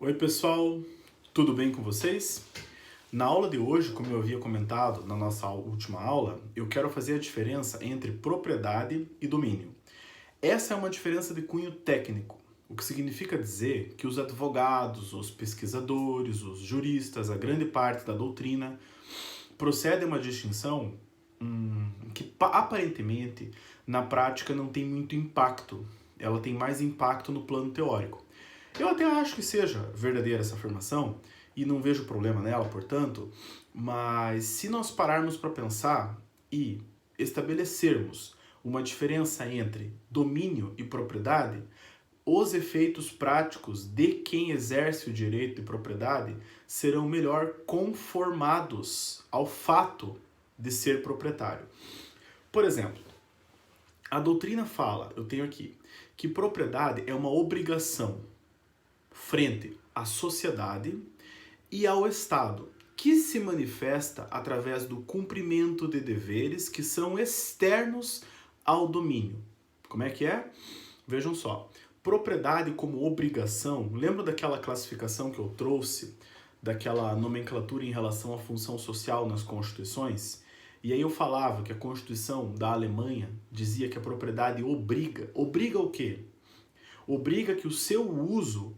Oi pessoal, tudo bem com vocês? Na aula de hoje, como eu havia comentado na nossa última aula, eu quero fazer a diferença entre propriedade e domínio. Essa é uma diferença de cunho técnico, o que significa dizer que os advogados, os pesquisadores, os juristas, a grande parte da doutrina, procedem a uma distinção que aparentemente na prática não tem muito impacto. Ela tem mais impacto no plano teórico. Eu até acho que seja verdadeira essa afirmação e não vejo problema nela, portanto, mas se nós pararmos para pensar e estabelecermos uma diferença entre domínio e propriedade, os efeitos práticos de quem exerce o direito de propriedade serão melhor conformados ao fato de ser proprietário. Por exemplo, a doutrina fala, eu tenho aqui, que propriedade é uma obrigação frente à sociedade e ao Estado, que se manifesta através do cumprimento de deveres que são externos ao domínio. Como é que é? Vejam só, propriedade como obrigação, lembra daquela classificação que eu trouxe, daquela nomenclatura em relação à função social nas constituições? E aí eu falava que a Constituição da Alemanha dizia que a propriedade obriga. Obriga o quê? Obriga que o seu uso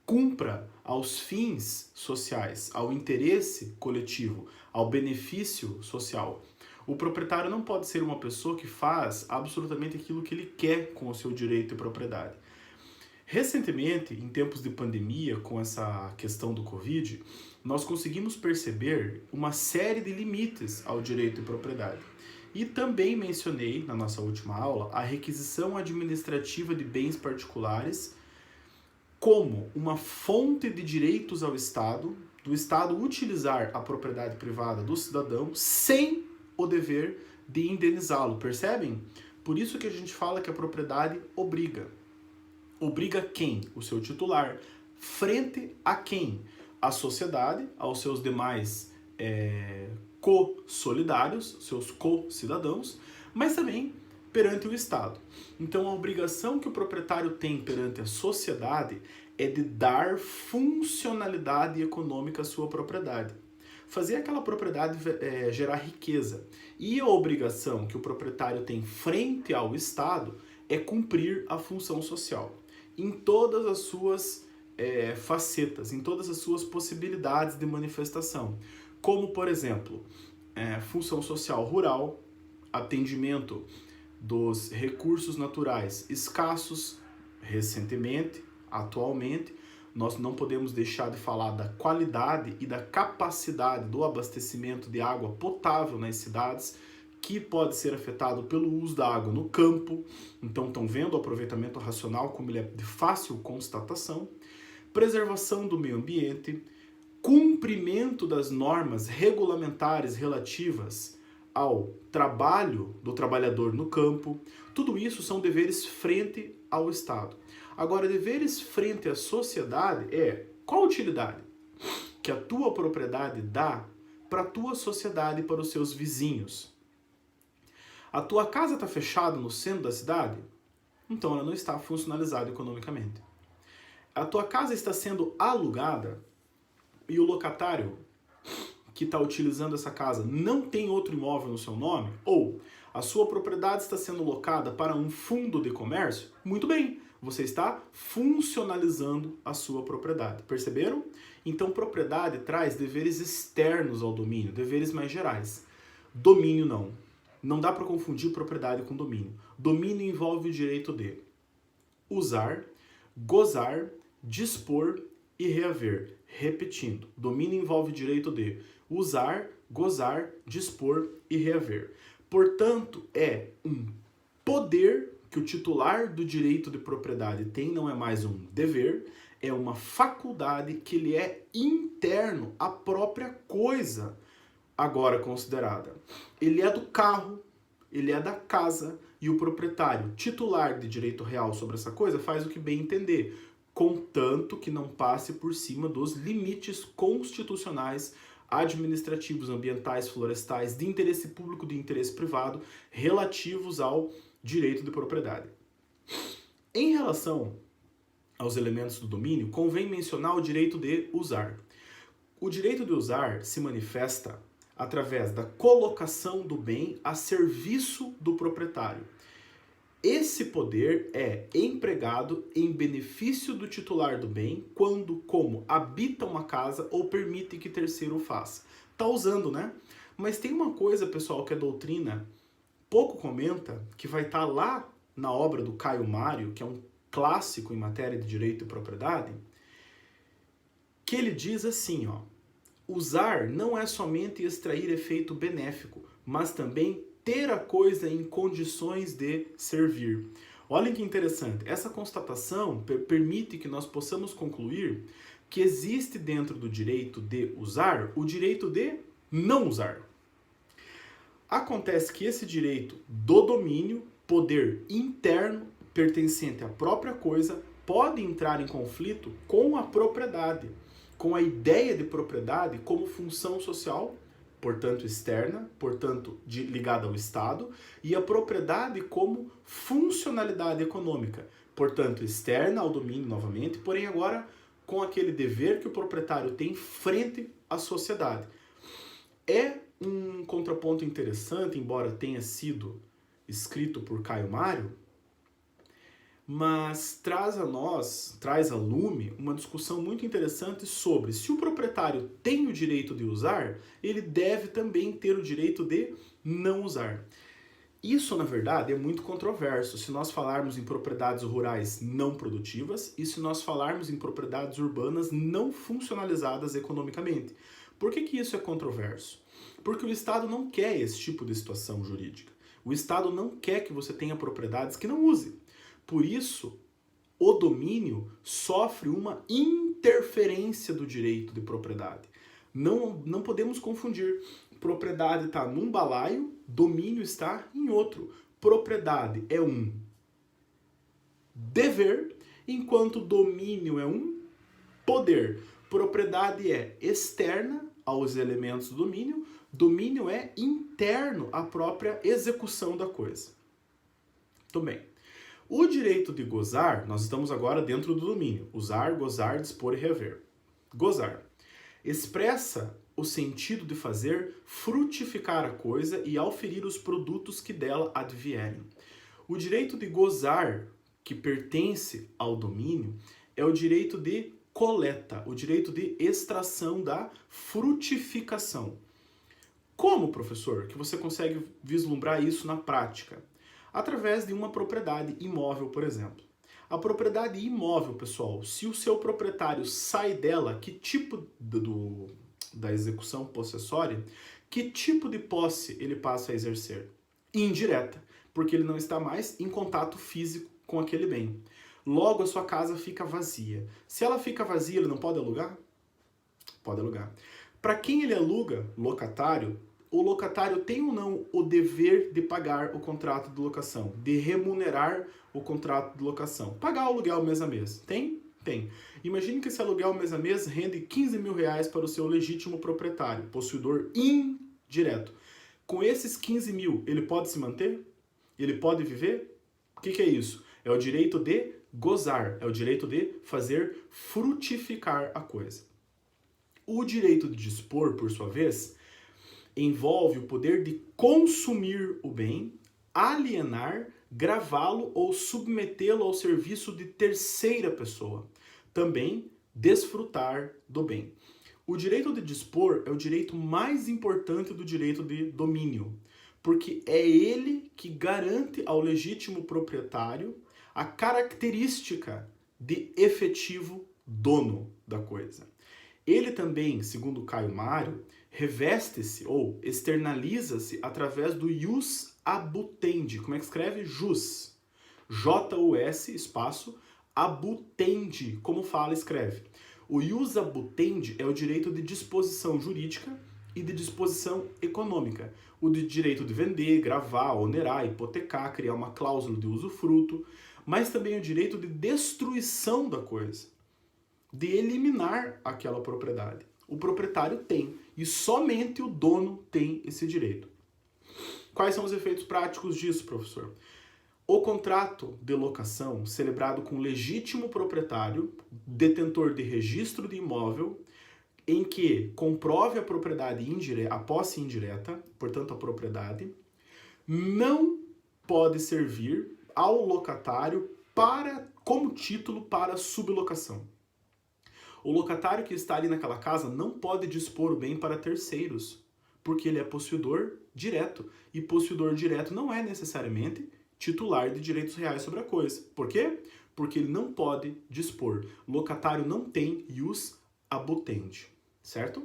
cumpra aos fins sociais, ao interesse coletivo, ao benefício social. O proprietário não pode ser uma pessoa que faz absolutamente aquilo que ele quer com o seu direito de propriedade. Recentemente, em tempos de pandemia, com essa questão do Covid, nós conseguimos perceber uma série de limites ao direito de propriedade. E também mencionei, na nossa última aula, a requisição administrativa de bens particulares como uma fonte de direitos ao Estado, do Estado utilizar a propriedade privada do cidadão sem o dever de indenizá-lo, percebem? Por isso que a gente fala que a propriedade obriga. Obriga quem? O seu titular. Frente a quem? A sociedade, aos seus demais co-solidários, seus co-cidadãos, mas também perante o Estado. Então a obrigação que o proprietário tem perante a sociedade é de dar funcionalidade econômica à sua propriedade. Fazer aquela propriedade gerar riqueza. E a obrigação que o proprietário tem frente ao Estado é cumprir a função social. Em todas as suas facetas, em todas as suas possibilidades de manifestação. Como, por exemplo, função social rural, atendimento dos recursos naturais escassos recentemente, atualmente, nós não podemos deixar de falar da qualidade e da capacidade do abastecimento de água potável nas cidades, que pode ser afetado pelo uso da água no campo. Então estão vendo o aproveitamento racional como ele é de fácil constatação. Preservação do meio ambiente, cumprimento das normas regulamentares relativas ao trabalho do trabalhador no campo, tudo isso são deveres frente ao Estado. Agora, deveres frente à sociedade qual a utilidade que a tua propriedade dá para a tua sociedade e para os seus vizinhos? A tua casa está fechada no centro da cidade? Então ela não está funcionalizada economicamente. A tua casa está sendo alugada e o locatário que está utilizando essa casa não tem outro imóvel no seu nome, ou a sua propriedade está sendo locada para um fundo de comércio, muito bem, você está funcionalizando a sua propriedade. Perceberam? Então, propriedade traz deveres externos ao domínio, deveres mais gerais. Domínio não. Não dá para confundir propriedade com domínio. Domínio envolve o direito de usar, gozar, dispor e reaver. Repetindo, domínio envolve o direito de usar, gozar, dispor e reaver. Portanto, é um poder que o titular do direito de propriedade tem, não é mais um dever, é uma faculdade que ele é interno à própria coisa agora considerada. Ele é do carro, ele é da casa e o proprietário titular de direito real sobre essa coisa faz o que bem entender, contanto que não passe por cima dos limites constitucionais, administrativos, ambientais, florestais, de interesse público, de interesse privado, relativos ao direito de propriedade. Em relação aos elementos do domínio, convém mencionar o direito de usar. O direito de usar se manifesta através da colocação do bem a serviço do proprietário. Esse poder é empregado em benefício do titular do bem quando, como habita uma casa ou permite que terceiro o faça. Tá usando, né? Mas tem uma coisa, pessoal, que a doutrina pouco comenta, que vai estar lá na obra do Caio Mário, que é um clássico em matéria de direito e propriedade, que ele diz assim, ó: usar não é somente extrair efeito benéfico, mas também ter a coisa em condições de servir. Olhem que interessante, essa constatação permite que nós possamos concluir que existe dentro do direito de usar o direito de não usar. Acontece que esse direito do domínio, poder interno, pertencente à própria coisa, pode entrar em conflito com a propriedade, com a ideia de propriedade como função social, portanto externa, portanto ligada ao Estado, e a propriedade como funcionalidade econômica, portanto externa ao domínio novamente, porém agora com aquele dever que o proprietário tem frente à sociedade. É um contraponto interessante, embora tenha sido escrito por Caio Mário, mas traz a lume uma discussão muito interessante sobre se o proprietário tem o direito de usar, ele deve também ter o direito de não usar. Isso, na verdade, é muito controverso se nós falarmos em propriedades rurais não produtivas e se nós falarmos em propriedades urbanas não funcionalizadas economicamente. Por que isso é controverso? Porque o Estado não quer esse tipo de situação jurídica. O Estado não quer que você tenha propriedades que não use. Por isso, o domínio sofre uma interferência do direito de propriedade. Não podemos confundir. Propriedade está num balaio, domínio está em outro. Propriedade é um dever, enquanto domínio é um poder. Propriedade é externa aos elementos do domínio, domínio é interno à própria execução da coisa. Muito bem. O direito de gozar, nós estamos agora dentro do domínio. Usar, gozar, dispor e rever. Gozar. Expressa o sentido de fazer frutificar a coisa e auferir os produtos que dela advierem. O direito de gozar, que pertence ao domínio, é o direito de coleta, o direito de extração da frutificação. Como, professor, que você consegue vislumbrar isso na prática? Através de uma propriedade imóvel, por exemplo. A propriedade imóvel, pessoal, se o seu proprietário sai dela, que tipo da execução possessória, que tipo de posse ele passa a exercer? Indireta, porque ele não está mais em contato físico com aquele bem. Logo, a sua casa fica vazia. Se ela fica vazia, ele não pode alugar? Pode alugar. Para quem ele aluga, locatário, o locatário tem ou não o dever de pagar o contrato de locação, de remunerar o contrato de locação, pagar o aluguel mês a mês? Tem? Tem. Imagine que esse aluguel mês a mês rende 15 mil reais para o seu legítimo proprietário, possuidor indireto. Com esses 15 mil, ele pode se manter? Ele pode viver? O que é isso? É o direito de gozar, é o direito de fazer frutificar a coisa. O direito de dispor, por sua vez, envolve o poder de consumir o bem, alienar, gravá-lo ou submetê-lo ao serviço de terceira pessoa. Também desfrutar do bem. O direito de dispor é o direito mais importante do direito de domínio, porque é ele que garante ao legítimo proprietário a característica de efetivo dono da coisa. Ele também, segundo Caio Mário, reveste-se ou externaliza-se através do ius abutendi. Como é que escreve? Jus. J-U-S, espaço, abutendi. Como fala, escreve. O ius abutendi é o direito de disposição jurídica e de disposição econômica. O de direito de vender, gravar, onerar, hipotecar, criar uma cláusula de usufruto, mas também o direito de destruição da coisa, de eliminar aquela propriedade. O proprietário tem, e somente o dono tem esse direito. Quais são os efeitos práticos disso, professor? O contrato de locação celebrado com legítimo proprietário, detentor de registro de imóvel, em que comprove a propriedade indireta, a posse indireta, portanto a propriedade, não pode servir ao locatário como título para sublocação. O locatário que está ali naquela casa não pode dispor o bem para terceiros, porque ele é possuidor direto. E possuidor direto não é necessariamente titular de direitos reais sobre a coisa. Por quê? Porque ele não pode dispor. O locatário não tem ius abutendi, certo?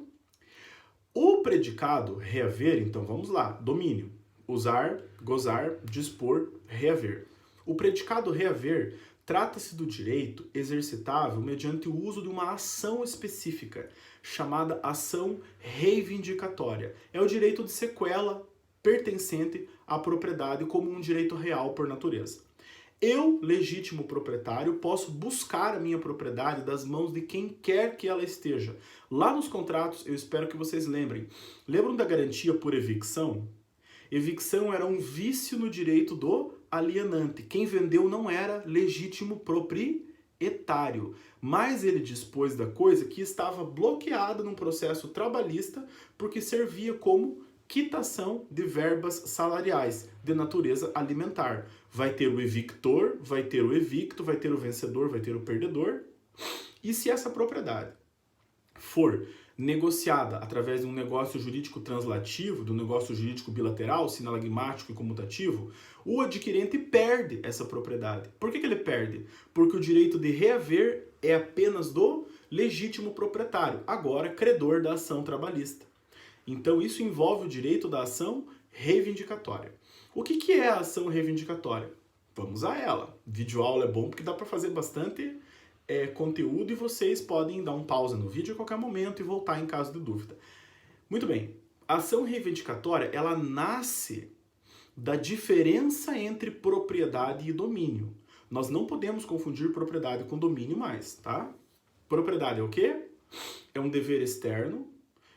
O predicado reaver, então vamos lá, domínio, usar, gozar, dispor, reaver. O predicado reaver trata-se do direito exercitável mediante o uso de uma ação específica, chamada ação reivindicatória. É o direito de sequela pertencente à propriedade como um direito real por natureza. Eu, legítimo proprietário, posso buscar a minha propriedade das mãos de quem quer que ela esteja. Lá nos contratos, eu espero que vocês lembrem. Lembram da garantia por evicção? Evicção era um vício no direito do alienante. Quem vendeu não era legítimo proprietário, mas ele dispôs da coisa que estava bloqueada num processo trabalhista porque servia como quitação de verbas salariais de natureza alimentar. Vai ter o evictor, vai ter o evicto, vai ter o vencedor, vai ter o perdedor. E se essa propriedade for negociada através de um negócio jurídico translativo, de um negócio jurídico bilateral, sinalagmático e comutativo, o adquirente perde essa propriedade. Por que ele perde? Porque o direito de reaver é apenas do legítimo proprietário, agora credor da ação trabalhista. Então isso envolve o direito da ação reivindicatória. O que é a ação reivindicatória? Vamos a ela. Videoaula é bom porque dá para fazer bastante conteúdo e vocês podem dar um pausa no vídeo a qualquer momento e voltar em caso de dúvida. Muito bem, a ação reivindicatória, ela nasce da diferença entre propriedade e domínio. Nós não podemos confundir propriedade com domínio mais, tá? Propriedade é o quê? É um dever externo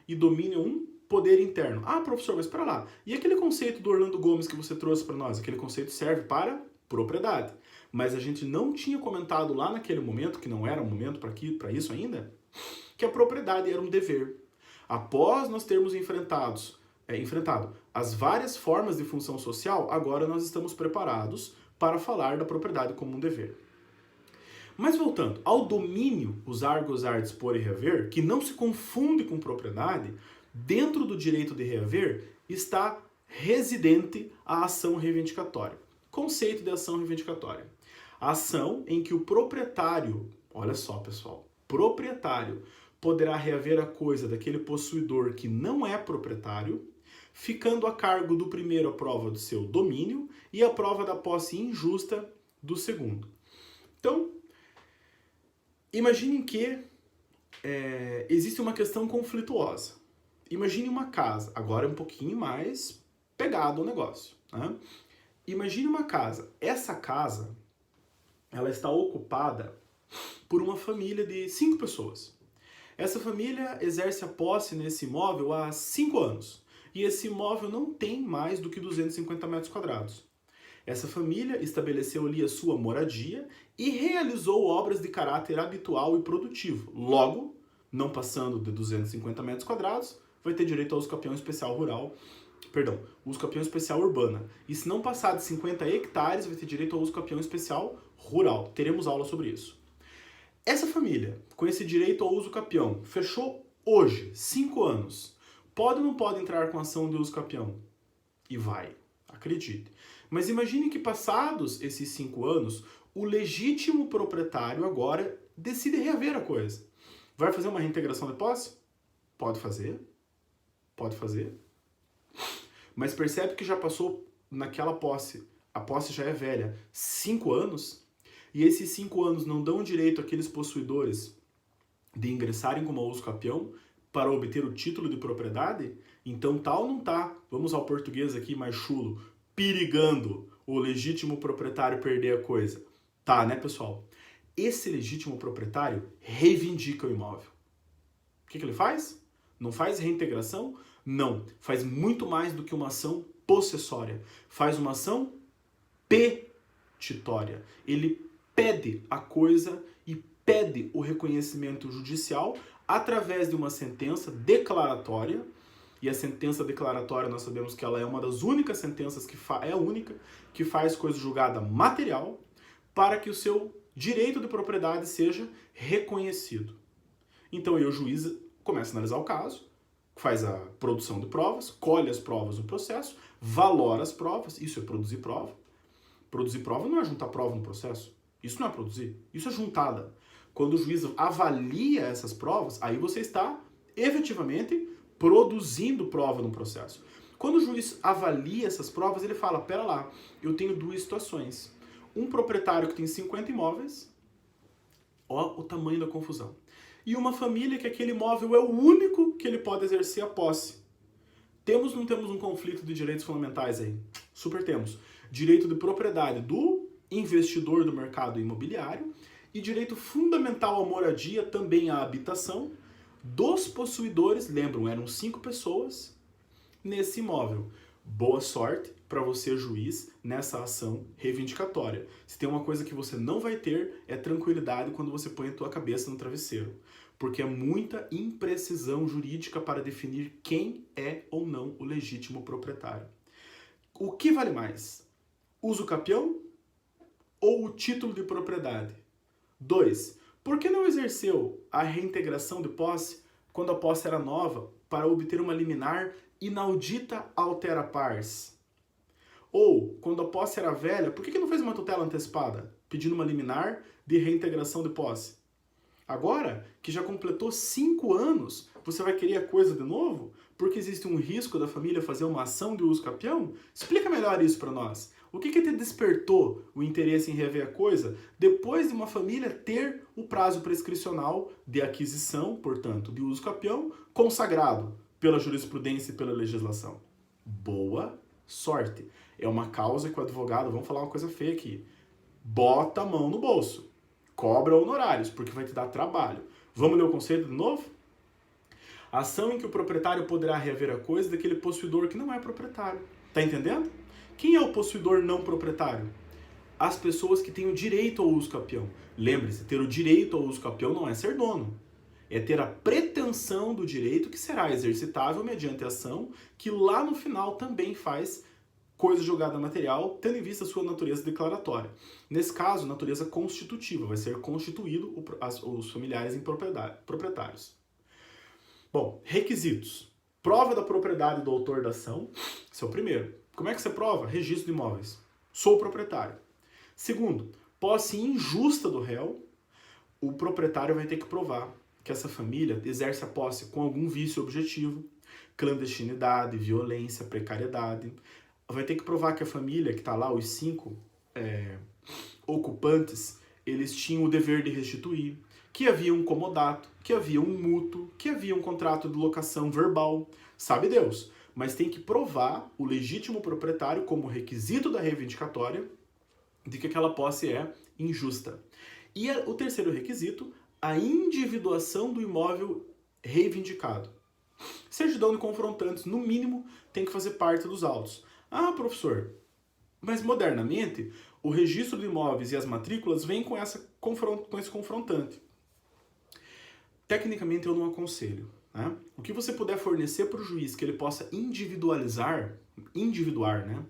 e domínio é um poder interno. Ah, professor, mas para lá. E aquele conceito do Orlando Gomes que você trouxe para nós? Aquele conceito serve para propriedade. Mas a gente não tinha comentado lá naquele momento, que não era o momento para isso ainda, que a propriedade era um dever. Após nós termos enfrentado as várias formas de função social, agora nós estamos preparados para falar da propriedade como um dever. Mas voltando, ao domínio, usar, gozar, dispor e reaver, que não se confunde com propriedade, dentro do direito de reaver está residente a ação reivindicatória. Conceito de ação reivindicatória. A ação em que o proprietário, olha só pessoal, proprietário poderá reaver a coisa daquele possuidor que não é proprietário, ficando a cargo do primeiro a prova do seu domínio e a prova da posse injusta do segundo. Então, imaginem que existe uma questão conflituosa. Imagine uma casa, agora é um pouquinho mais pegado o negócio, né? Imagine uma casa. Essa casa, ela está ocupada por uma família de 5 pessoas. Essa família exerce a posse nesse imóvel há 5 anos. E esse imóvel não tem mais do que 250 metros quadrados. Essa família estabeleceu ali a sua moradia e realizou obras de caráter habitual e produtivo. Logo, não passando de 250 metros quadrados, vai ter direito ao uso capião especial rural, uso capião especial urbana. E se não passar de 50 hectares, vai ter direito ao uso capião especial rural. Teremos aula sobre isso. Essa família, com esse direito ao uso capião, fechou hoje, 5 anos. Pode ou não pode entrar com ação de uso capião? E vai, acredite. Mas imagine que passados esses 5 anos, o legítimo proprietário agora decide reaver a coisa. Vai fazer uma reintegração de posse? Pode fazer. Pode fazer. Mas percebe que já passou naquela posse, a posse já é velha, 5 anos, e esses 5 anos não dão direito àqueles possuidores de ingressarem como uso capião para obter o título de propriedade? Então tá ou não tá, vamos ao português aqui mais chulo, perigando o legítimo proprietário perder a coisa? Tá, né, pessoal? Esse legítimo proprietário reivindica o imóvel. O que ele faz? Não faz reintegração? Não. Faz muito mais do que uma ação possessória. Faz uma ação petitória. Ele pede a coisa e pede o reconhecimento judicial através de uma sentença declaratória. E a sentença declaratória, nós sabemos que ela é uma das únicas sentenças é a única que faz coisa julgada material para que o seu direito de propriedade seja reconhecido. Então aí o juiz começa a analisar o caso, faz a produção de provas, colhe as provas do processo, valora as provas, isso é produzir prova. Produzir prova não é juntar prova no processo, isso não é produzir, isso é juntada. Quando o juiz avalia essas provas, aí você está efetivamente produzindo prova no processo. Quando o juiz avalia essas provas, ele fala, pera lá, eu tenho duas situações. Um proprietário que tem 50 imóveis, ó o tamanho da confusão. E uma família que aquele imóvel é o único que ele pode exercer a posse. Temos ou não temos um conflito de direitos fundamentais aí? Super temos. Direito de propriedade do investidor do mercado imobiliário e direito fundamental à moradia, também à habitação, dos possuidores, lembram, eram 5 pessoas nesse imóvel. Boa sorte para você, juiz, nessa ação reivindicatória. Se tem uma coisa que você não vai ter, é tranquilidade quando você põe a tua cabeça no travesseiro. Porque é muita imprecisão jurídica para definir quem é ou não o legítimo proprietário. O que vale mais? Uso capião ou o título de propriedade? 2. Por que não exerceu a reintegração de posse quando a posse era nova para obter uma liminar inaudita altera pars? Ou, quando a posse era velha, por que não fez uma tutela antecipada, pedindo uma liminar de reintegração de posse? Agora, que já completou 5 anos, você vai querer a coisa de novo? Porque existe um risco da família fazer uma ação de uso capião? Explica melhor isso para nós. O que te despertou o interesse em rever a coisa depois de uma família ter o prazo prescricional de aquisição, portanto, de uso capião, consagrado pela jurisprudência e pela legislação? Boa sorte. É uma causa que o advogado, vamos falar uma coisa feia aqui, bota a mão no bolso. Cobra honorários, porque vai te dar trabalho. Vamos ler o conceito de novo? Ação em que o proprietário poderá reaver a coisa daquele possuidor que não é proprietário. Tá entendendo? Quem é o possuidor não proprietário? As pessoas que têm o direito ao uso capião. Lembre-se, ter o direito ao uso capião não é ser dono. É ter a pretensão do direito que será exercitável mediante ação que lá no final também faz coisa julgada material, tendo em vista a sua natureza declaratória. Nesse caso, natureza constitutiva, vai ser constituído os familiares em proprietários. Bom, requisitos. Prova da propriedade do autor da ação, esse é o primeiro. Como é que você prova? Registro de imóveis. Sou o proprietário. Segundo, posse injusta do réu. O proprietário vai ter que provar que essa família exerce a posse com algum vício objetivo, clandestinidade, violência, precariedade. Vai ter que provar que a família que está lá, os 5 ocupantes, eles tinham o dever de restituir, que havia um comodato, que havia um mútuo, que havia um contrato de locação verbal, sabe Deus. Mas tem que provar o legítimo proprietário como requisito da reivindicatória de que aquela posse é injusta. E o terceiro requisito, a individuação do imóvel reivindicado. Certidão de confrontantes, no mínimo, tem que fazer parte dos autos. Ah, professor, mas modernamente o registro de imóveis e as matrículas vêm com esse confrontante. Tecnicamente eu não aconselho. Né? O que você puder fornecer para o juiz que ele possa individuar, né?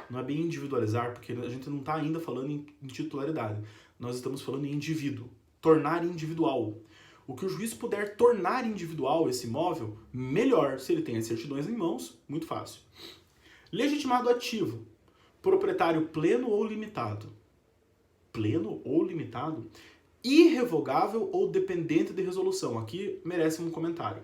Não é bem individualizar, porque a gente não está ainda falando em titularidade. Nós estamos falando em indivíduo, tornar individual. O que o juiz puder tornar individual esse imóvel, melhor. Se ele tem as certidões em mãos, muito fácil. Legitimado ativo, proprietário pleno ou limitado. Pleno ou limitado? Irrevogável ou dependente de resolução. Aqui merece um comentário.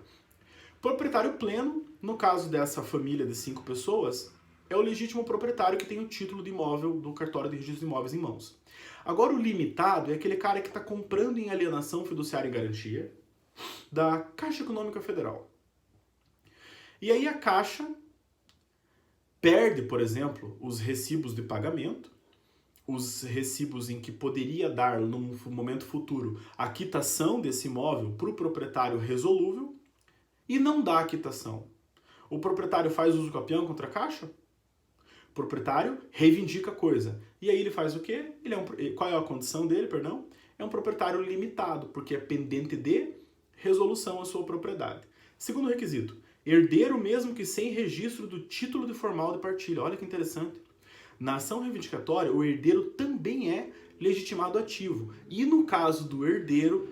Proprietário pleno, no caso dessa família de 5 pessoas, é o legítimo proprietário que tem o título de imóvel do cartório de registro de imóveis em mãos. Agora o limitado é aquele cara que está comprando em alienação fiduciária e garantia da Caixa Econômica Federal. E aí a Caixa perde, por exemplo, os recibos de pagamento, os recibos em que poderia dar, num momento futuro, a quitação desse imóvel para o proprietário resolúvel e não dá a quitação. O proprietário faz uso capião contra a Caixa? O proprietário reivindica a coisa. E aí ele faz o quê? Qual é a condição dele, perdão? É um proprietário limitado, porque é pendente de resolução a sua propriedade. Segundo requisito, herdeiro mesmo que sem registro do título de formal de partilha. Olha que interessante. Na ação reivindicatória, o herdeiro também é legitimado ativo. E no caso do herdeiro,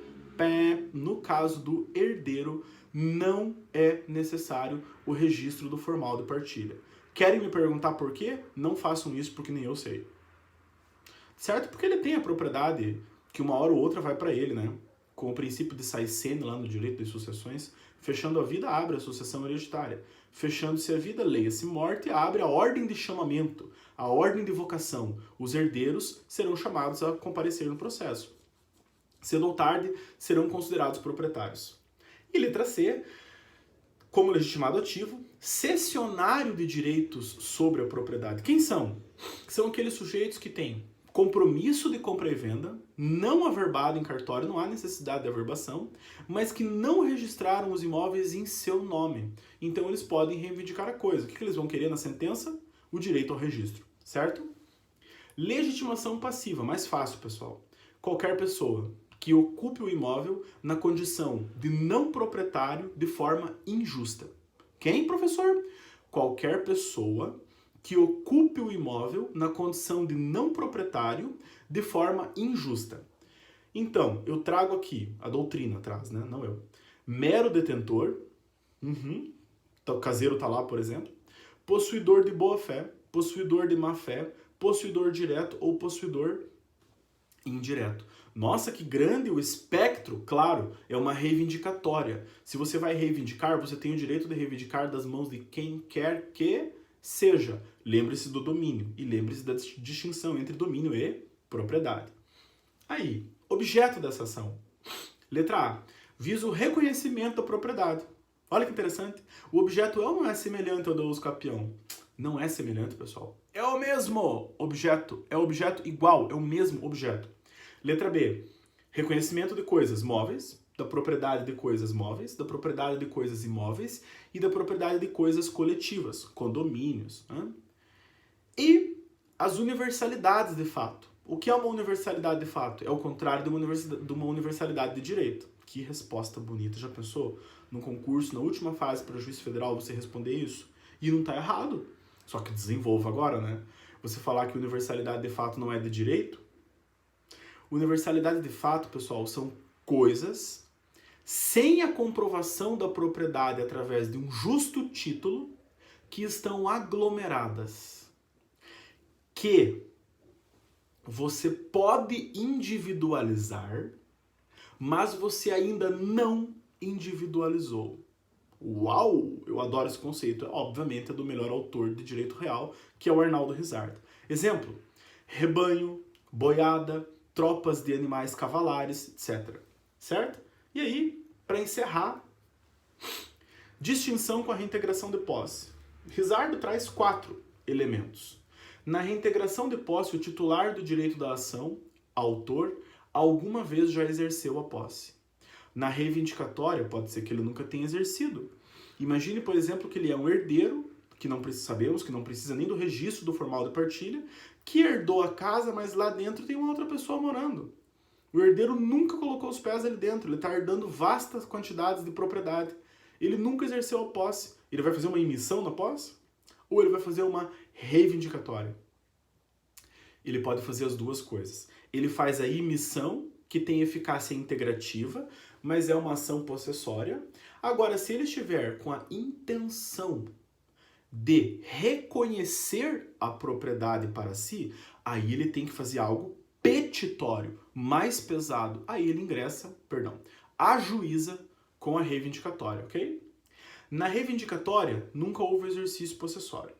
não é necessário o registro do formal de partilha. Querem me perguntar por quê? Não façam isso porque nem eu sei. Certo? Porque ele tem a propriedade que uma hora ou outra vai para ele, né? Com o princípio de saicene lá no direito de sucessões, fechando a vida, abre a sucessão hereditária. Fechando-se a vida, leia-se morte, abre a ordem de chamamento, a ordem de vocação. Os herdeiros serão chamados a comparecer no processo. Cedo ou tarde, serão considerados proprietários. E letra C, como legitimado ativo, cessionário de direitos sobre a propriedade. Quem são? São aqueles sujeitos que têm compromisso de compra e venda, não averbado em cartório, não há necessidade de averbação, mas que não registraram os imóveis em seu nome. Então eles podem reivindicar a coisa. O que eles vão querer na sentença? O direito ao registro, certo? Legitimação passiva, mais fácil, pessoal. Qualquer pessoa que ocupe o imóvel na condição de não proprietário de forma injusta. Quem, professor? Qualquer pessoa que ocupe o imóvel na condição de não proprietário de forma injusta. Então, eu trago aqui, a doutrina traz, né? Não eu. Mero detentor, então, o caseiro tá lá, por exemplo, possuidor de boa-fé, possuidor de má-fé, possuidor direto ou possuidor indireto. Nossa, que grande o espectro! Claro, é uma reivindicatória. Se você vai reivindicar, você tem o direito de reivindicar das mãos de quem quer que seja. Lembre-se do domínio e lembre-se da distinção entre domínio e propriedade. Aí, objeto dessa ação. Letra A. Visa o reconhecimento da propriedade. Olha que interessante. O objeto é ou não é semelhante ao do uso capião? Não é semelhante, pessoal. É o mesmo objeto. É o objeto igual. É o mesmo objeto. Letra B. Reconhecimento de coisas móveis, da propriedade de coisas móveis, da propriedade de coisas imóveis e da propriedade de coisas coletivas, condomínios. E as universalidades de fato. O que é uma universalidade de fato? É o contrário de uma universalidade de direito. Que resposta bonita. Já pensou? No concurso, na última fase para juiz federal, você responder isso? E não está errado. Só que desenvolva agora, né? Você falar que universalidade de fato não é de direito. Universalidade de fato, pessoal, são coisas sem a comprovação da propriedade através de um justo título que estão aglomeradas. Que você pode individualizar, mas você ainda não individualizou. Uau! Eu adoro esse conceito. Obviamente é do melhor autor de direito real, que é o Arnaldo Rizzardo. Exemplo: rebanho, boiada, tropas de animais cavalares, etc. Certo? E aí, para encerrar, distinção com a reintegração de posse. Rizzardo traz 4 elementos. Na reintegração de posse, o titular do direito da ação, autor, alguma vez já exerceu a posse. Na reivindicatória, pode ser que ele nunca tenha exercido. Imagine, por exemplo, que ele é um herdeiro, que não sabemos que não precisa nem do registro do formal de partilha, que herdou a casa, mas lá dentro tem uma outra pessoa morando. O herdeiro nunca colocou os pés ali dentro, ele está herdando vastas quantidades de propriedade. Ele nunca exerceu a posse. Ele vai fazer uma emissão na posse? Ou ele vai fazer uma reivindicatória? Ele pode fazer as duas coisas. Ele faz a emissão, que tem eficácia integrativa, mas é uma ação possessória. Agora, se ele estiver com a intenção de reconhecer a propriedade para si, aí ele tem que fazer algo petitório, mais pesado. Aí ele ajuiza com a reivindicatória, ok? Na reivindicatória, nunca houve exercício possessório.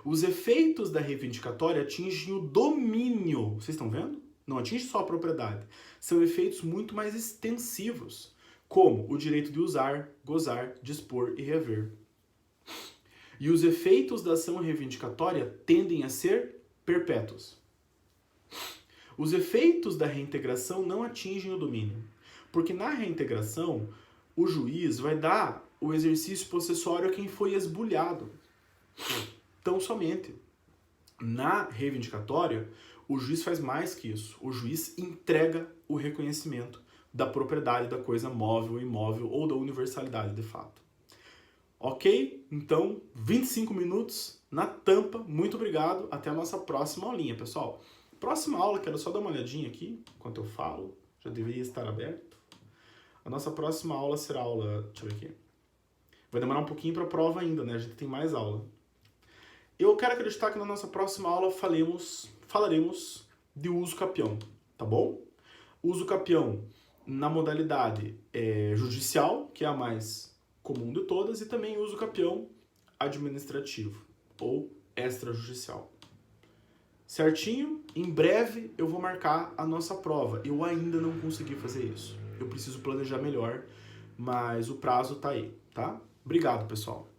Os efeitos da reivindicatória atingem o domínio. Vocês estão vendo? Não atinge só a propriedade. São efeitos muito mais extensivos, como o direito de usar, gozar, dispor e rever. E os efeitos da ação reivindicatória tendem a ser perpétuos. Os efeitos da reintegração não atingem o domínio, porque na reintegração o juiz vai dar o exercício possessório a quem foi esbulhado. Tão somente. Na reivindicatória, O juiz faz mais que isso. O juiz entrega o reconhecimento da propriedade da coisa móvel, imóvel ou da universalidade de fato. Ok? Então, 25 minutos na tampa. Muito obrigado. Até a nossa próxima aulinha, pessoal. Próxima aula, quero só dar uma olhadinha aqui, enquanto eu falo. Já deveria estar aberto. A nossa próxima aula será a aula... Deixa eu ver aqui. Vai demorar um pouquinho para a prova ainda, né? A gente tem mais aula. Eu quero acreditar que na nossa próxima aula falaremos de uso capião, tá bom? Uso capião na modalidade judicial, que é a mais comum de todas, e também uso capião administrativo ou extrajudicial. Certinho? Em breve eu vou marcar a nossa prova. Eu ainda não consegui fazer isso. Eu preciso planejar melhor, mas o prazo tá aí, tá? Obrigado, pessoal.